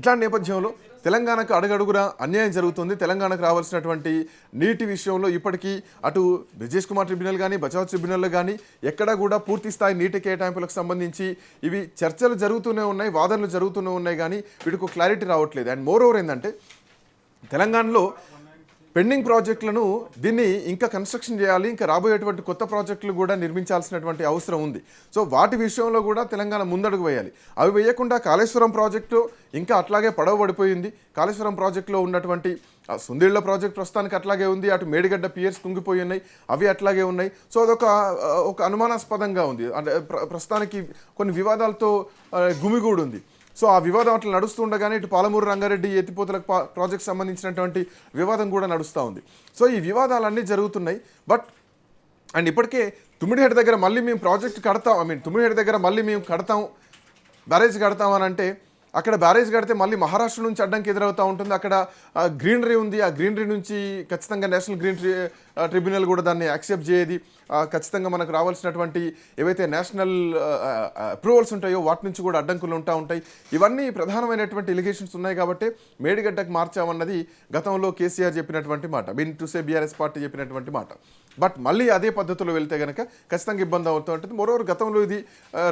ఇట్లాంటి నేపథ్యంలో తెలంగాణకు అడుగడుగునా అన్యాయం జరుగుతుంది. తెలంగాణకు రావాల్సినటువంటి నీటి విషయంలో ఇప్పటికీ అటు బ్రిజేష్ కుమార్ ట్రిబ్యునల్ కానీ బచావ్ ట్రిబ్యునల్లో కానీ ఎక్కడా కూడా పూర్తి స్థాయి నీటి కేటాయింపులకు సంబంధించి ఇవి చర్చలు జరుగుతూనే ఉన్నాయి, వాదనలు జరుగుతూనే ఉన్నాయి, కానీ వీటికి క్లారిటీ రావట్లేదు. అండ్ మోర్ ఓవర్ ఏంటంటే తెలంగాణలో పెండింగ్ ప్రాజెక్టులను దీన్ని ఇంకా కన్స్ట్రక్షన్ చేయాలి, ఇంకా రాబోయేటువంటి కొత్త ప్రాజెక్టులు కూడా నిర్మించాల్సినటువంటి అవసరం ఉంది. సో వాటి విషయంలో కూడా తెలంగాణ ముందడుగు వేయాలి. అవి వేయకుండా కాళేశ్వరం ప్రాజెక్టు ఇంకా అట్లాగే పడవబడిపోయింది. కాళేశ్వరం ప్రాజెక్టులో ఉన్నటువంటి సుందీళ్ల ప్రాజెక్ట్ ప్రస్తుతానికి అట్లాగే ఉంది, అటు మేడిగడ్డ పియర్స్ కుంగిపోయి ఉన్నాయి, అవి అట్లాగే ఉన్నాయి. సో అదొక అనుమానాస్పదంగా ఉంది. అంటే ప్రస్తుతానికి కొన్ని వివాదాలతో గుమిగూడు ఉంది. సో ఆ వివాదం అట్లా నడుస్తుండగానే ఇటు పాలమూరు రంగారెడ్డి ఎత్తిపోతల ప్రాజెక్ట్ సంబంధించినటువంటి వివాదం కూడా నడుస్తూ ఉంది. సో ఈ వివాదాలన్నీ జరుగుతున్నాయి. అండ్ ఇప్పటికే తుమ్మిడిహెడ్ దగ్గర మళ్ళీ మేము ప్రాజెక్ట్ కడతాం, తుమ్మిడిహెడ్ దగ్గర మళ్ళీ మేము బ్యారేజ్ కడతామని అంటే అక్కడ బ్యారేజ్ కడితే మళ్ళీ మహారాష్ట్ర నుంచి అడ్డంకి ఎదురవుతూ ఉంటుంది. అక్కడ గ్రీనరీ ఉంది, ఆ గ్రీనరీ నుంచి ఖచ్చితంగా నేషనల్ గ్రీన్ ట్రిబ్యునల్ కూడా దాన్ని యాక్సెప్ట్ చేయది. ఖచ్చితంగా మనకు రావాల్సినటువంటి ఏవైతే నేషనల్ అప్రూవల్స్ ఉంటాయో వాటి నుంచి కూడా అడ్డంకులు ఉంటాయి. ఇవన్నీ ప్రధానమైనటువంటి ఎలిగేషన్స్ ఉన్నాయి కాబట్టి మేడిగడ్డకు మార్చామన్నది గతంలో కేసీఆర్ చెప్పినటువంటి మాట, బీఆర్ఎస్ పార్టీ చెప్పినటువంటి మాట. బట్ మళ్ళీ అదే పద్ధతిలో వెళ్తే కనుక ఖచ్చితంగా ఇబ్బంది అవుతూ ఉంటుంది. మరోవర్ గతంలో ఇది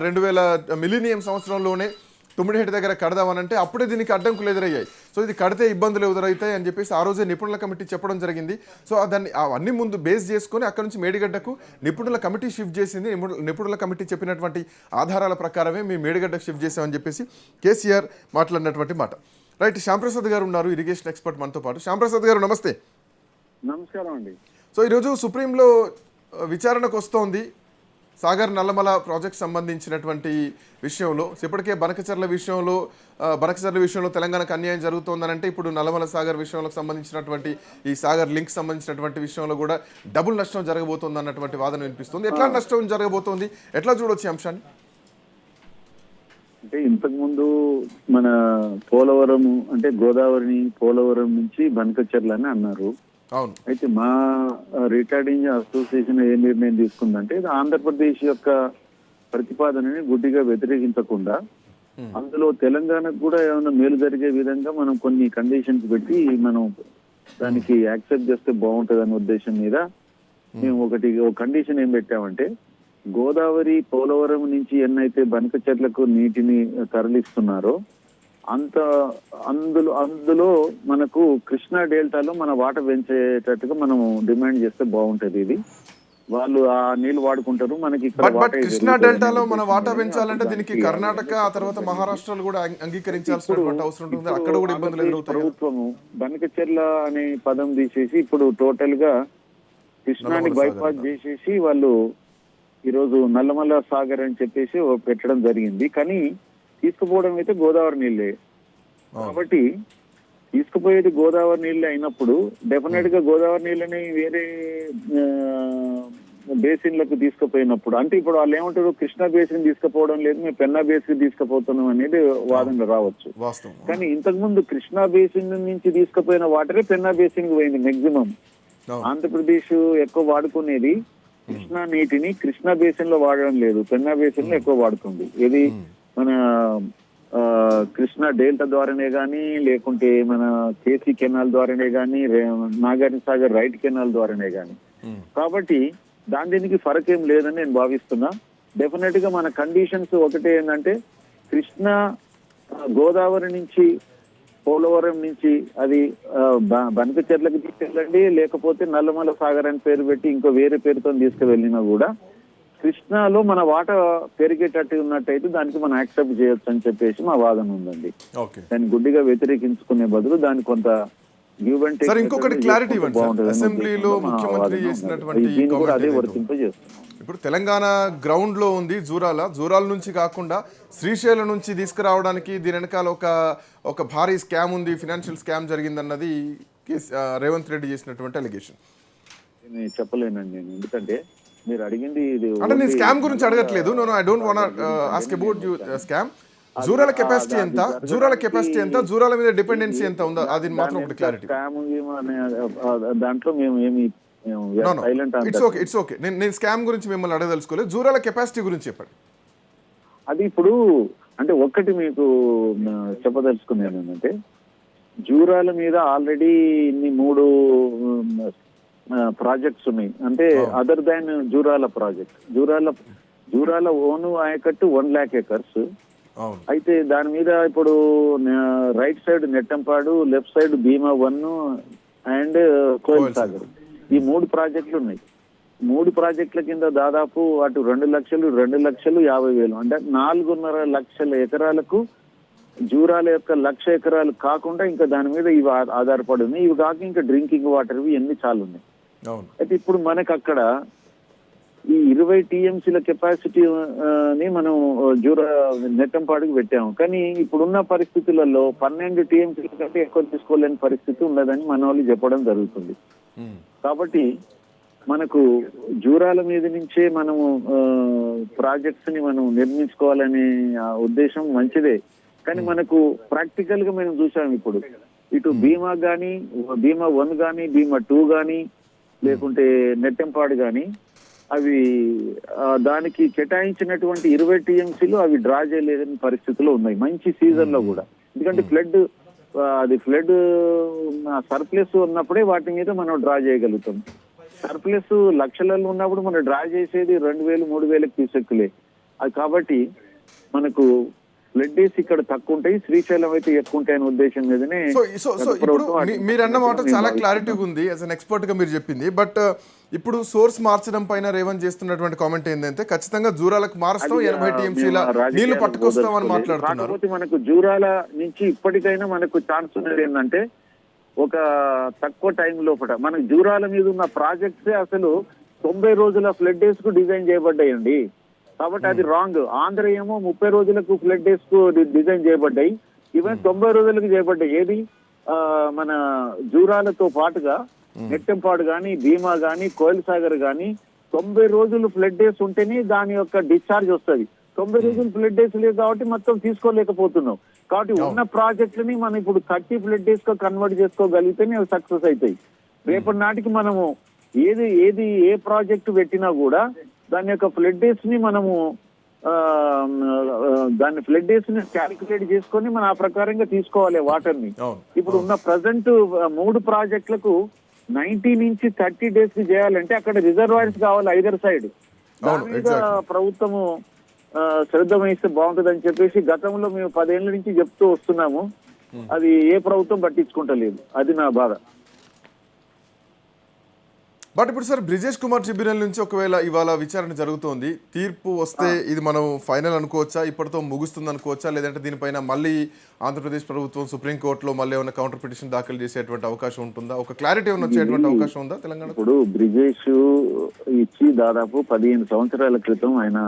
2000 మిలీనియం సంవత్సరంలోనే తుమ్మిడిహెడ్ దగ్గర కడదామనంటే అప్పుడే దీనికి అడ్డంకులు ఎదురయ్యాయి. సో ఇది కడితే ఇబ్బందులు ఎదురవుతాయి అని చెప్పేసి ఆ రోజే నిపుణుల కమిటీ చెప్పడం జరిగింది. సో దాన్ని అవన్నీ ముందు బేస్ చేసుకొని అక్కడ నుంచి మేడిగడ్డకు నిపుణుల కమిటీ షిఫ్ట్ చేసింది. నిపుణుల కమిటీ చెప్పినటువంటి ఆధారాల ప్రకారమే మేము మేడిగడ్డకు షిఫ్ట్ చేసామని చెప్పేసి కేసీఆర్ మాట్లాడినటువంటి మాట. రైట్, శ్యాంప్రసాద్ గారు ఉన్నారు, ఇరిగేషన్ ఎక్స్పర్ట్ మనతో పాటు. శ్యాంప్రసాద్ గారు నమస్తే. నమస్కారం అండి. సో ఈరోజు సుప్రీంలో విచారణకు వస్తోంది సాగర్ నల్లమల ప్రాజెక్ట్ సంబంధించినటువంటి విషయంలో. ఇప్పటికే బనకచర్ల విషయంలో తెలంగాణకు అన్యాయం జరుగుతోందనంటే ఇప్పుడు నల్లమల సాగర్ విషయంలో సంబంధించినటువంటి ఈ సాగర్ లింక్ సంబంధించినటువంటి విషయంలో కూడా డబుల్ నష్టం జరగబోతోంది అన్నటువంటి వాదన వినిపిస్తుంది. ఎట్లా నష్టం జరగబోతోంది, ఎట్లా చూడొచ్చు ఈ అంశాన్ని? అంటే ఇంతకుముందు మన పోలవరం అంటే గోదావరిని పోలవరం నుంచి బనకచర్ల అని అన్నారు. అవును. అయితే మా రికార్డింగ్ అసోసియేషన్ ఏ నిర్ణయం తీసుకుందంటే ఆంధ్రప్రదేశ్ యొక్క ప్రతిపాదనని గుడ్డిగా వ్యతిరేకించకుండా అందులో తెలంగాణకు కూడా ఏమైనా మేలు జరిగే విధంగా మనం కొన్ని కండిషన్స్ పెట్టి మనం దానికి యాక్సెప్ట్ చేస్తే బాగుంటది అనే ఉద్దేశం మీద మేము ఒక కండిషన్ ఏం పెట్టామంటే, గోదావరి పోలవరం నుంచి ఎన్నైతే బనకచెర్లకు నీటిని తరలిస్తున్నారో అందులో మనకు కృష్ణా డెల్టాలో మన వాటర్ పెంచేటట్టుగా మనం డిమాండ్ చేస్తే బాగుంటది. ఇది వాళ్ళు ఆ నీళ్లు వాడుకుంటారు, మనకి కృష్ణా డెల్టాలో మన వాటర్ పెంచాలంటే దీనికి కర్ణాటక ఆ తర్వాత మహారాష్ట్రలో కూడా అంగీకరించాల్సినటువంటి అవసరం ఉంటుంది. అక్కడ కూడా ఇబ్బందులు ఎదురవుతాయి. ప్రభుత్వము బనకచెర్ల అనే పదం తీసేసి ఇప్పుడు టోటల్ గా కృష్ణాని బైపాస్ చేసేసి వాళ్ళు ఈరోజు నల్లమల్ల సాగర్ అని చెప్పేసి పెట్టడం జరిగింది. కానీ తీసుకుపోవడం అయితే గోదావరి నీళ్ళే కాబట్టి తీసుకుపోయేది గోదావరి నీళ్ళే అయినప్పుడు డెఫినెట్ గా గోదావరి నీళ్ళని వేరే బేసిన్లకు తీసుకుపోయినప్పుడు అంటే ఇప్పుడు వాళ్ళు ఏమంటారు, కృష్ణా బేసిన్ తీసుకుపోవడం లేదు, మేము పెన్నా బేసిన్ తీసుకుపోతున్నాం అనేది వాదన రావచ్చు. కానీ ఇంతకు ముందు కృష్ణా బేసిన్ నుంచి తీసుకుపోయిన వాటరే పెన్నా బేసిన్ పోయింది. మాక్సిమం ఆంధ్రప్రదేశ్ ఎక్కువ వాడుకునేది కృష్ణా నీటిని కృష్ణా బేసిన్ లో వాడడం లేదు, పెన్నా బేసిన్ లో ఎక్కువ వాడుతుంది. ఇది మన కృష్ణా డెల్టా ద్వారానే గానీ లేకుంటే మన కేసీ కెనాల్ ద్వారానే గానీ నాగార్జున సాగర్ రైట్ కెనాల్ ద్వారానే గానీ. కాబట్టి దీనికి ఫరక్ ఏం లేదని నేను భావిస్తున్నా. డెఫినెట్ గా మన కండిషన్స్ ఒకటే ఏంటంటే కృష్ణా గోదావరి నుంచి పోలవరం నుంచి అది బనకచెర్లకు తీసుకెళ్ళండి, లేకపోతే నల్లమల సాగర్ అని పేరు పెట్టి ఇంకో వేరే పేరుతో తీసుకువెళ్ళినా కూడా కృష్ణాలో మన వాటా పెరిగేటట్టు ఉన్నట్టయితే దానికి మనం యాక్సెప్ట్ చేయొచ్చు అని చెప్పేసి మా వాదన ఉందండి. దాన్ని గుడ్డిగా వ్యతిరేకించుకునే బదులు దాన్ని కొంత ఇంకొకటి క్లారిటీ ఇవ్వండి. అసెంబ్లీలో ముఖ్యమంత్రి చేసినటువంటి అదే వర్తింపజేస్తున్నాం. ఇప్పుడు తెలంగాణ గ్రౌండ్ లో ఉంది జూరాల నుంచి కాకుండా శ్రీశైలం నుంచి తీసుకురావడానికి దీని వెనకాల ఒక భారీ స్కామ్ ఉంది, ఫినాన్షియల్ స్కామ్ జరిగిందన్నది రేవంత్ రెడ్డి చేసినటువంటి అలిగేషన్. నేను చెప్పలేనండి నేను, ఎందుకంటే మీరు అడిగింది అంటే నేను స్కామ్ గురించి అడగట్లేదు. I don't want ask about you scam. Jurala capacity ఎంత, జూరాల మీద డిపెండెన్సీ ఎంత ఉందో అది మాత్రం ఒకటి క్లారిటీ. దాంట్లో మేము ఏమి ఇట్స్ ఓకే. నేను స్కామ్ గురించి మిమ్మల్ని అడగదలుచుకోలేదు, జూరాల కెపాసిటీ గురించి చెప్పండి. అది ఇప్పుడు అంటే ఒక్కటి మీకు చెప్పదలుచుకున్నాను ఏంటంటే, జూరాల మీద ఆల్రెడీ ఇన్ని 3 ప్రాజెక్ట్స్ ఉన్నాయి. అంటే other than Jurala project. Jurala own ఆయకట్టు 1 lakh acres. అయితే దాని మీద ఇప్పుడు right side Nettempadu, left side Bhima 1 and Koil Sagar, ఈ 3 ప్రాజెక్టులు ఉన్నాయి. 3 ప్రాజెక్టుల కింద దాదాపు అటు 2,50,000 అంటే 4.5 లక్షల ఎకరాలకు జూరాల యొక్క 1,00,000 ఎకరాలు కాకుండా ఇంకా దాని మీద ఇవి ఆధారపడి ఉన్నాయి. ఇవి కాక ఇంకా డ్రింకింగ్ వాటర్ ఇవన్నీ చాలా ఉన్నాయి. అయితే ఇప్పుడు మనకు అక్కడ ఈ 20 TMCల కెపాసిటీ ని మనం నెట్టంపాడుకు పెట్టాము. కానీ ఇప్పుడున్న పరిస్థితులలో 12 TMCల కంటే ఎక్కువ తీసుకోలేని పరిస్థితి ఉన్నదని మన వాళ్ళు చెప్పడం జరుగుతుంది. కాబట్టి మనకు జూరాల మీద నుంచే మనము ప్రాజెక్ట్స్ ని మనం నిర్మించుకోవాలనే ఉద్దేశం మంచిదే. కానీ మనకు ప్రాక్టికల్ గా మనం చూసాం ఇప్పుడు ఇటు భీమా 1 గానీ, భీమా 2 గానీ, లేకుంటే నెట్టంపాడు గానీ అవి దానికి కేటాయించినటువంటి 20 TMCలు అవి డ్రా చేయలేని పరిస్థితుల్లో ఉన్నాయి మంచి సీజన్ లో కూడా. ఎందుకంటే ఫ్లడ్ సర్ప్లస్ ఉన్నప్పుడే వాటి మీద మనం డ్రా చేయగలుగుతాం. సర్ప్లస్ లక్షలలో ఉన్నప్పుడు మనం డ్రా చేసేది 2,000, 3,000 క్యూసెక్కులే. అది కాబట్టి మనకు ఫ్లడ్ డేస్ ఇక్కడ తక్కువ ఉంటాయి, శ్రీశైలం అయితే ఎక్కువ ఉంటాయనే ఉద్దేశం మీదనే. మీరు అన్న మాట చాలా క్లారిటీగా ఉంది యాజ్ అన్ ఎక్స్పర్ట్ గా మీరు చెప్పింది. బట్ ఇప్పుడు సోర్స్ మార్చడం పైన రేవంత్ చేస్తున్నటువంటి కామెంట్ ఏంటంటే ఖచ్చితంగా జూరాలకు మారుస్తాం, 80 TMCల నీళ్లు పట్టుకొస్తామని మాట్లాడుతున్నారు. కాకపోతే మనకు జూరాల నుంచి ఇప్పటికైనా మనకు ఛాన్స్ ఉన్నది ఏంటంటే, ఒక తక్కువ టైం లోపల మనకు జూరాల మీద ఉన్న ప్రాజెక్ట్సే అసలు 90 రోజుల ఫ్లడ్ డేస్ కు డిజైన్ చేయబడ్డాయండి. కాబట్టి అది రాంగ్. ఆంధ్ర ఏమో 30 రోజులకు ఫ్లడ్ డేస్ కు డిజైన్ చేయబడ్డాయి, ఈవెన్ 90 రోజులకు చేయబడ్డాయి. ఏది మన జూరాలతో పాటుగా నెట్టంపాడు గానీ, భీమా గానీ, కోయిల్ సాగర్ గానీ 90 రోజులు ఫ్లడ్ డేస్ ఉంటేనే దాని యొక్క డిశ్చార్జ్ వస్తుంది. 90 రోజులు ఫ్లడ్ డేస్ లేదు కాబట్టి మొత్తం తీసుకోలేకపోతున్నాం. కాబట్టి ఉన్న ప్రాజెక్టులని మనం ఇప్పుడు 30 ఫ్లడ్ డేస్ గా కన్వర్ట్ చేసుకోగలిగితేనే అవి సక్సెస్ అవుతాయి. రేపటి నాటికి మనము ఏ ప్రాజెక్టు పెట్టినా కూడా దాని యొక్క ఫ్లడ్ డేస్ ని మనము దాని ఫ్లడ్ డేస్ ని క్యాలిక్యులేట్ చేసుకొని మనం ఆ ప్రకారంగా తీసుకోవాలి వాటర్ ని. ఇప్పుడు ఉన్న ప్రజెంట్ 3 ప్రాజెక్టులకు 90 నుంచి 30 డేస్ కి చేయాలంటే అక్కడ రిజర్వాయర్స్ కావాలి ఐదర్ సైడ్. దాని మీద ప్రభుత్వము శ్రద్ధ వహిస్తే బాగుంటుందని చెప్పేసి గతంలో మేము 10 ఏళ్ల నుంచి చెప్తూ వస్తున్నాము. అది ఏ ప్రభుత్వం పట్టించుకుంటలేదు. అది నా బాధ. బట్ ఇప్పుడు సార్ బ్రిజేష్ కుమార్ ట్రిబ్యునల్ నుంచి ఒకవేళ ఇవాళ విచారణ జరుగుతోంది, తీర్పు వస్తే ఇది మనం ఫైనల్ అనుకోవచ్చా, ఇప్పటితో ముగుస్తుంది అనుకోవచ్చా, లేదంటే దీనిపైన మళ్ళీ ఆంధ్రప్రదేశ్ ప్రభుత్వం సుప్రీంకోర్టులో మళ్ళీ ఏమైనా కౌంటర్ పిటిషన్ దాఖలు చేసేటువంటి అవకాశం ఉంటుందా? ఒక క్లారిటీ ఏమైనా వచ్చేటువంటి అవకాశం ఉందా తెలంగాణ? ఇప్పుడు బ్రిజేష్ ఇచ్చి దాదాపు 15 సంవత్సరాల క్రితం ఆయన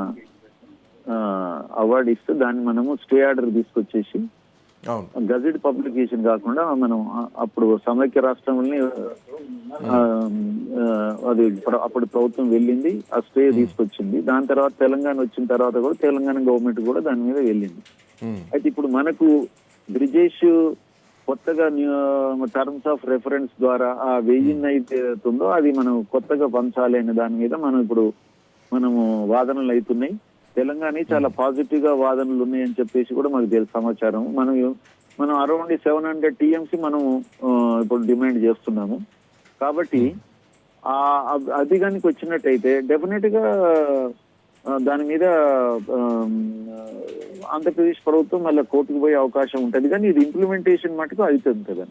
అవార్డు ఇస్తూ దాన్ని మనము స్టే ఆర్డర్ తీసుకొచ్చేసి గజెట్ పబ్లికేషన్ కాకుండా మనం అప్పుడు సమైక్య రాష్ట్రంలో అది అప్పుడు ప్రభుత్వం వెళ్ళింది, ఆ స్టే తీసుకొచ్చింది. దాని తర్వాత తెలంగాణ వచ్చిన తర్వాత కూడా తెలంగాణ గవర్నమెంట్ కూడా దాని మీద వెళ్ళింది. అయితే ఇప్పుడు మనకు బ్రిజేష్ కొత్తగా టర్మ్స్ ఆఫ్ రెఫరెన్స్ ద్వారా ఆ 1000 అయితే ఉందో అది మనం కొత్తగా పంచాలి అనే దాని మీద మనము వాదనలు అవుతున్నాయి. తెలంగాణ చాలా పాజిటివ్ గా వాదనలు ఉన్నాయని చెప్పేసి కూడా మాకు తెలుసు సమాచారం. మనం అరౌండ్ 700 TMC మనం ఇప్పుడు డిమాండ్ చేస్తున్నాము. కాబట్టి అది కానీ వచ్చినట్టయితే డెఫినెట్ గా దాని మీద ఆంధ్రప్రదేశ్ ప్రభుత్వం మళ్ళీ కోర్టుకు పోయే అవకాశం ఉంటుంది. కానీ ఇది ఇంప్లిమెంటేషన్ మటుకు అవుతుంది కదా.